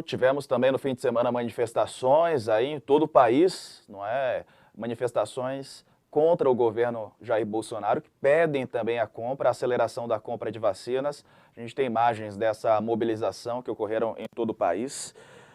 Tivemos também no fim de semana manifestações aí em todo o país, não é? Manifestações contra o governo Jair Bolsonaro, que pedem também a aceleração da compra de vacinas. A gente tem imagens dessa mobilização que ocorreram em todo o país,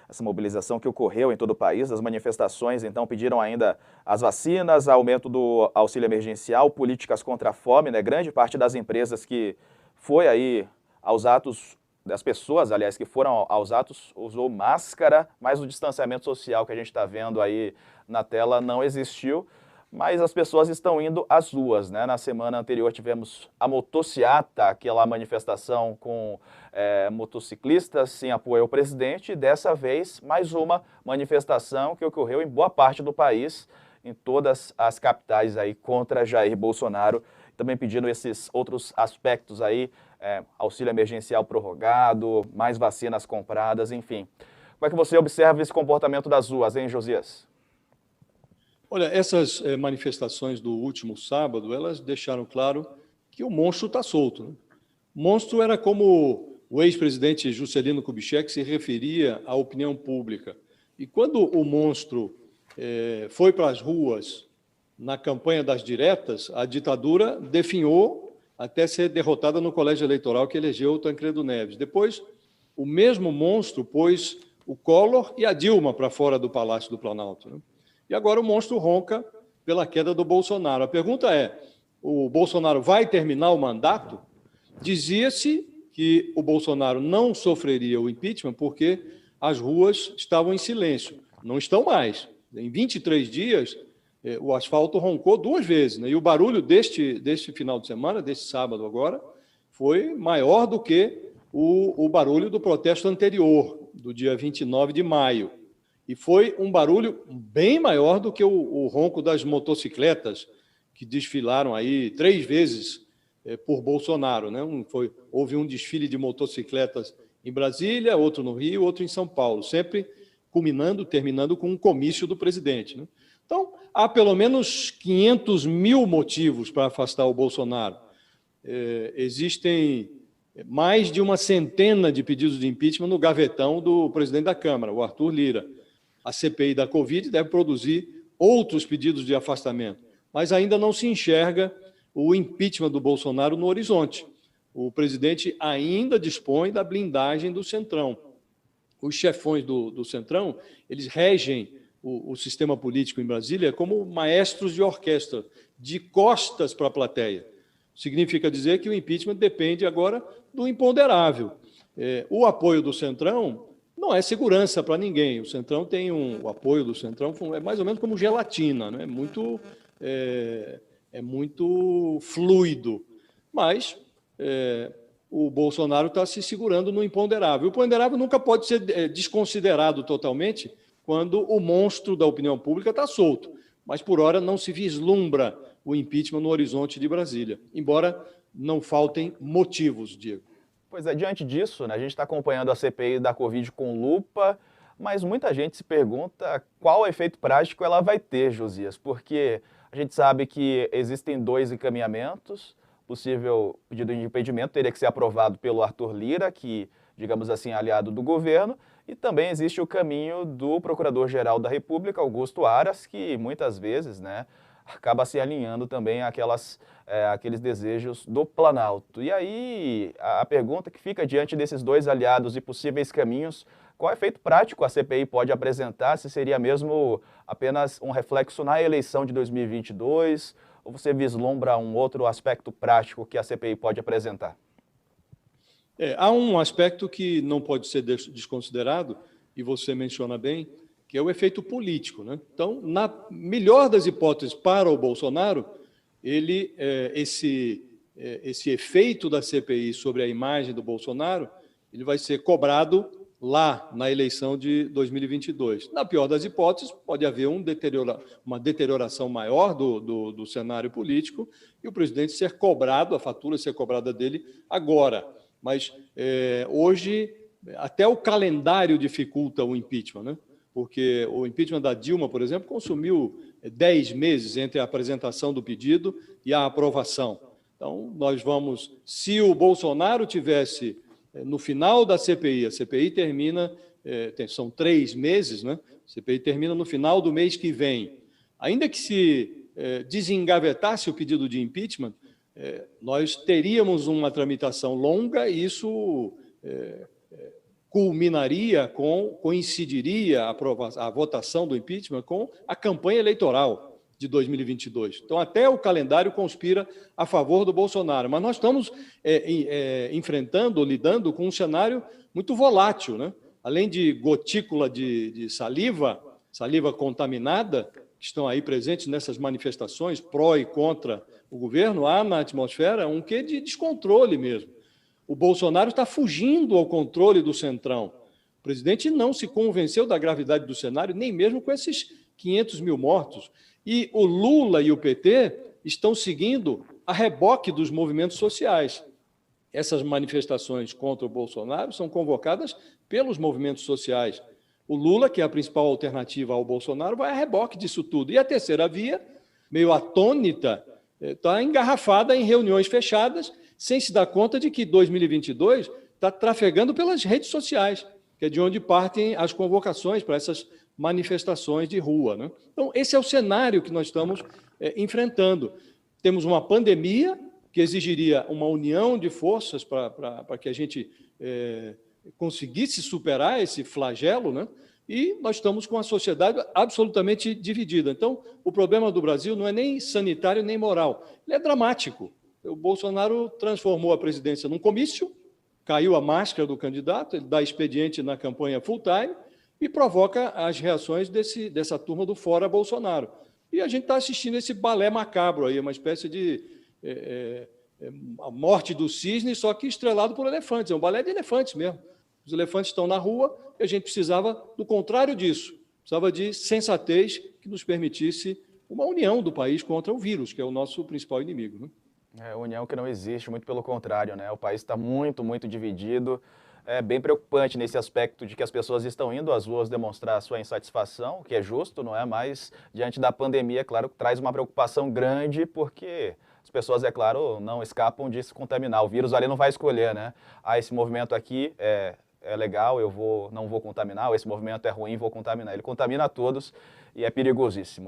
essa mobilização que ocorreu em todo o país. As manifestações, então, pediram ainda as vacinas, aumento do auxílio emergencial, políticas contra a fome, né? Grande parte das empresas que foi aí aos atos das pessoas, aliás, que foram aos atos, usou máscara, mas o distanciamento social que a gente está vendo aí na tela não existiu, mas as pessoas estão indo às ruas, né? Na semana anterior tivemos a motociata, aquela manifestação com motociclistas em apoio ao presidente, e dessa vez mais uma manifestação que ocorreu em boa parte do país, em todas as capitais aí contra Jair Bolsonaro, também pedindo esses outros aspectos aí, auxílio emergencial prorrogado, mais vacinas compradas, enfim. Como é que você observa esse comportamento das ruas, hein, Josias? Olha, essas manifestações do último sábado, elas deixaram claro que o monstro está solto, né? O monstro era como o ex-presidente Juscelino Kubitschek se referia à opinião pública. E quando o monstro foi para as ruas na campanha das diretas, a ditadura definhou até ser derrotada no colégio eleitoral que elegeu o Tancredo Neves. Depois, o mesmo monstro pôs o Collor e a Dilma para fora do Palácio do Planalto, né? E agora o monstro ronca pela queda do Bolsonaro. A pergunta é, o Bolsonaro vai terminar o mandato? Dizia-se que o Bolsonaro não sofreria o impeachment porque as ruas estavam em silêncio. Não estão mais. Em 23 dias, o asfalto roncou 2 vezes, né? E o barulho deste final de semana, deste sábado agora, foi maior do que o barulho do protesto anterior, do dia 29 de maio. E foi um barulho bem maior do que o ronco das motocicletas que desfilaram aí 3 vezes por Bolsonaro, né? Houve um desfile de motocicletas em Brasília, outro no Rio, outro em São Paulo, sempre terminando com um comício do presidente, né? Então, há pelo menos 500 mil motivos para afastar o Bolsonaro. Existem mais de uma centena de pedidos de impeachment no gavetão do presidente da Câmara, o Arthur Lira. A CPI da Covid deve produzir outros pedidos de afastamento, mas ainda não se enxerga o impeachment do Bolsonaro no horizonte. O presidente ainda dispõe da blindagem do Centrão. Os chefões do Centrão, eles regem o sistema político em Brasília como maestros de orquestra, de costas para a plateia. Significa dizer que o impeachment depende agora do imponderável. O apoio do Centrão não é segurança para ninguém. O Centrão tem o apoio do Centrão, é mais ou menos como gelatina, né? É muito fluido. Mas o Bolsonaro está se segurando no imponderável. O imponderável nunca pode ser desconsiderado totalmente quando o monstro da opinião pública está solto. Mas, por hora, não se vislumbra o impeachment no horizonte de Brasília, embora não faltem motivos, Diego. Pois é, diante disso, né, a gente está acompanhando a CPI da Covid com lupa, mas muita gente se pergunta qual efeito prático ela vai ter, Josias, porque a gente sabe que existem 2 encaminhamentos, possível pedido de impedimento teria que ser aprovado pelo Arthur Lira, que, digamos assim, é aliado do governo, e também existe o caminho do Procurador-Geral da República, Augusto Aras, que muitas vezes, né, acaba se alinhando também àqueles desejos do Planalto. E aí a pergunta que fica diante desses 2 aliados e possíveis caminhos, qual efeito prático a CPI pode apresentar? Se seria mesmo apenas um reflexo na eleição de 2022, ou você vislumbra um outro aspecto prático que a CPI pode apresentar? Há um aspecto que não pode ser desconsiderado, e você menciona bem, que é o efeito político, né? Então, na melhor das hipóteses para o Bolsonaro, esse efeito da CPI sobre a imagem do Bolsonaro, ele vai ser cobrado lá na eleição de 2022. Na pior das hipóteses, pode haver uma deterioração maior do cenário político e o presidente ser cobrado, a fatura ser cobrada dele agora. Mas hoje, até o calendário dificulta o impeachment, né? Porque o impeachment da Dilma, por exemplo, consumiu 10 meses entre a apresentação do pedido e a aprovação. Então, se o Bolsonaro tivesse no final da CPI, a CPI termina são 3 meses, né? A CPI termina no final do mês que vem. Ainda que se desengavetasse o pedido de impeachment, nós teríamos uma tramitação longa e isso coincidiria a votação do impeachment com a campanha eleitoral de 2022. Então, até o calendário conspira a favor do Bolsonaro. Mas nós estamos lidando com um cenário muito volátil, né? Além de gotícula de saliva contaminada, que estão aí presentes nessas manifestações pró e contra o governo, há na atmosfera um quê de descontrole mesmo. O Bolsonaro está fugindo ao controle do Centrão. O presidente não se convenceu da gravidade do cenário, nem mesmo com esses 500 mil mortos. E o Lula e o PT estão seguindo a reboque dos movimentos sociais. Essas manifestações contra o Bolsonaro são convocadas pelos movimentos sociais. O Lula, que é a principal alternativa ao Bolsonaro, vai a reboque disso tudo. E a terceira via, meio atônita, está engarrafada em reuniões fechadas, sem se dar conta de que 2022 está trafegando pelas redes sociais, que é de onde partem as convocações para essas manifestações de rua, né? Então, esse é o cenário que nós estamos enfrentando. Temos uma pandemia que exigiria uma união de forças para que a gente conseguisse superar esse flagelo, né? E nós estamos com a sociedade absolutamente dividida. Então, o problema do Brasil não é nem sanitário nem moral, ele é dramático. O Bolsonaro transformou a presidência num comício, caiu a máscara do candidato, ele dá expediente na campanha full-time e provoca as reações dessa turma do fora Bolsonaro. E a gente está assistindo esse balé macabro aí, uma espécie de a morte do cisne, só que estrelado por elefantes. É um balé de elefantes mesmo. Os elefantes estão na rua e a gente precisava do contrário disso. Precisava de sensatez que nos permitisse uma união do país contra o vírus, que é o nosso principal inimigo, né? União que não existe, muito pelo contrário, né? O país está muito, muito dividido. É bem preocupante nesse aspecto de que as pessoas estão indo às ruas demonstrar a sua insatisfação, o que é justo, não é? Mas, diante da pandemia, claro, traz uma preocupação grande, porque as pessoas, é claro, não escapam de se contaminar. O vírus ali não vai escolher, né? Esse movimento aqui é legal, não vou contaminar, ou esse movimento é ruim, vou contaminar. Ele contamina a todos e é perigosíssimo.